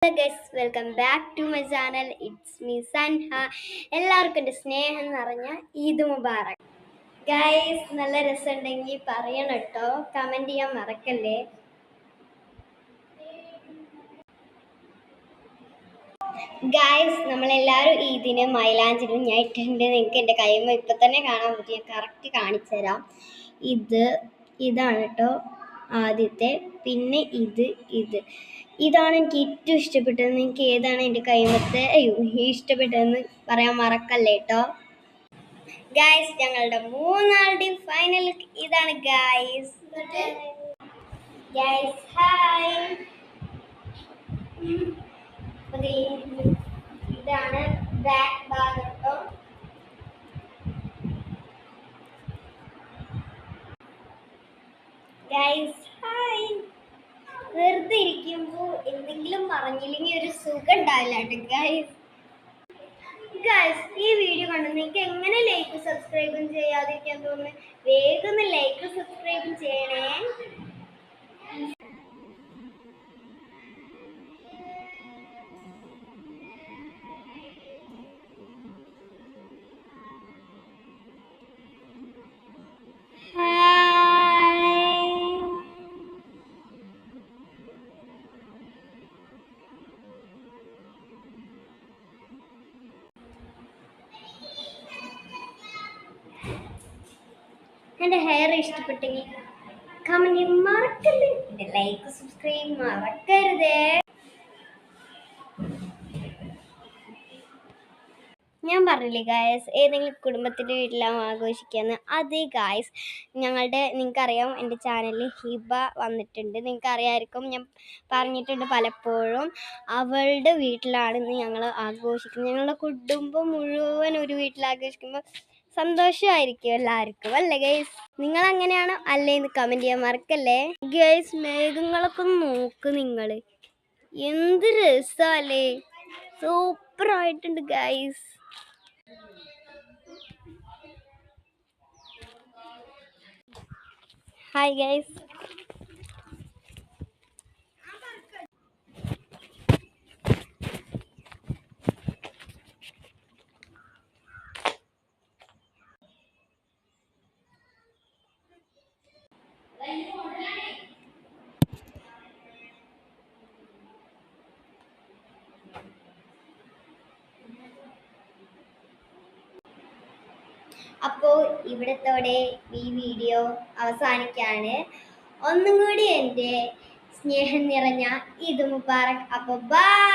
Hello guys, welcome back to my channel. It's me Sanha. എല്ലാവർക്കും എൻ്റെ സ്നേഹം നിറഞ്ഞ ഈദ് മുബാറക്. ഗൈസ്, നല്ല രസമുണ്ടെങ്കിൽ പറയണം കേട്ടോ, കമൻറ്റ് ചെയ്യാൻ മറക്കല്ലേ. ഗൈസ്, നമ്മളെല്ലാവരും ഈദിന് മൈലാഞ്ചിനും ഞാൻ ഇട്ടിട്ടുണ്ട്. നിങ്ങൾക്ക് എൻ്റെ കൈമ ഇപ്പം തന്നെ കാണാൻ പറ്റും. ഞാൻ കറക്റ്റ് കാണിച്ചു തരാം. ഇതാണ് കേട്ടോ ആദ്യത്തെ. പിന്നെ ഇതാണ് എനിക്ക് ഏറ്റവും ഇഷ്ടപ്പെട്ടത്. നിങ്ങൾക്ക് ഏതാണ് എൻ്റെ കൈമത്തെ ഇഷ്ടപ്പെട്ടതെന്ന് പറയാൻ മറക്കല്ലേ കേട്ടോ. ഗൈസ്, ഞങ്ങളുടെ മൂന്നാളുടെയും ഫൈനൽ ഇതാണ് ഗൈസ്. Guys hi. ഇതാണ് ബാക്ക് ഭാഗം കേട്ടോ. Guys hi. വെറുതെ ഇരിക്കുമ്പോൾ എന്തെങ്കിലും പറഞ്ഞില്ലെങ്കിൽ ഒരു സുഖം ഉണ്ടാവില്ല കേട്ടോ ഗൈസ്. ഈ വീഡിയോ കണ്ടു നിങ്ങൾക്ക് എങ്ങനെ ലൈക്ക് സബ്സ്ക്രൈബും ചെയ്യാതിരിക്കാൻ തോന്നുന്നു? വേഗം ലൈക്ക് സബ്സ്ക്രൈബും ചെയ്യണേ. എൻ്റെ ഹെയർ ഇഷ്ടപ്പെട്ടെങ്കിൽ കമന്റ് മറക്കല്ലേ. എൻ്റെ ലൈക്ക് സബ്സ്ക്രൈബ് മറക്കരുതേ. ഞാൻ പറഞ്ഞില്ലേ ഗായസ്, ഏതെങ്കിലും കുടുംബത്തിൻ്റെ വീട്ടിലാവും ആഘോഷിക്കാന്ന്. അതേ ഗായസ്, നിങ്ങൾക്കറിയാം എൻ്റെ ചാനലിൽ ഹിബ വന്നിട്ടുണ്ട്. നിങ്ങൾക്കറിയാമായിരിക്കും, ഞാൻ പറഞ്ഞിട്ടുണ്ട് പലപ്പോഴും. അവളുടെ വീട്ടിലാണ് ഇന്ന് ഞങ്ങൾ ആഘോഷിക്കുന്നത്. ഞങ്ങളുടെ കുടുംബം മുഴുവൻ ഒരു വീട്ടിൽ ആഘോഷിക്കുമ്പോൾ സന്തോഷമായിരിക്കും എല്ലാവർക്കും, അല്ലേ ഗൈസ്? നിങ്ങൾ അങ്ങനെയാണോ അല്ലേ എന്ന് കമൻറ്റ് ചെയ്യാൻ മറക്കല്ലേ ഗൈസ്. മേഘങ്ങളൊക്കെ നോക്ക് നിങ്ങൾ, എന്ത് രസമല്ലേ, സൂപ്പറായിട്ടുണ്ട് ഗൈസ്. Hi guys. അപ്പോൾ ഇവിടത്തോടെ ഈ വീഡിയോ അവസാനിക്കുകയാണ്. ഒന്നും കൂടി എൻ്റെ സ്നേഹം നിറഞ്ഞ ഈദ് മുബാറക്. അപ്പോൾ ബൈ.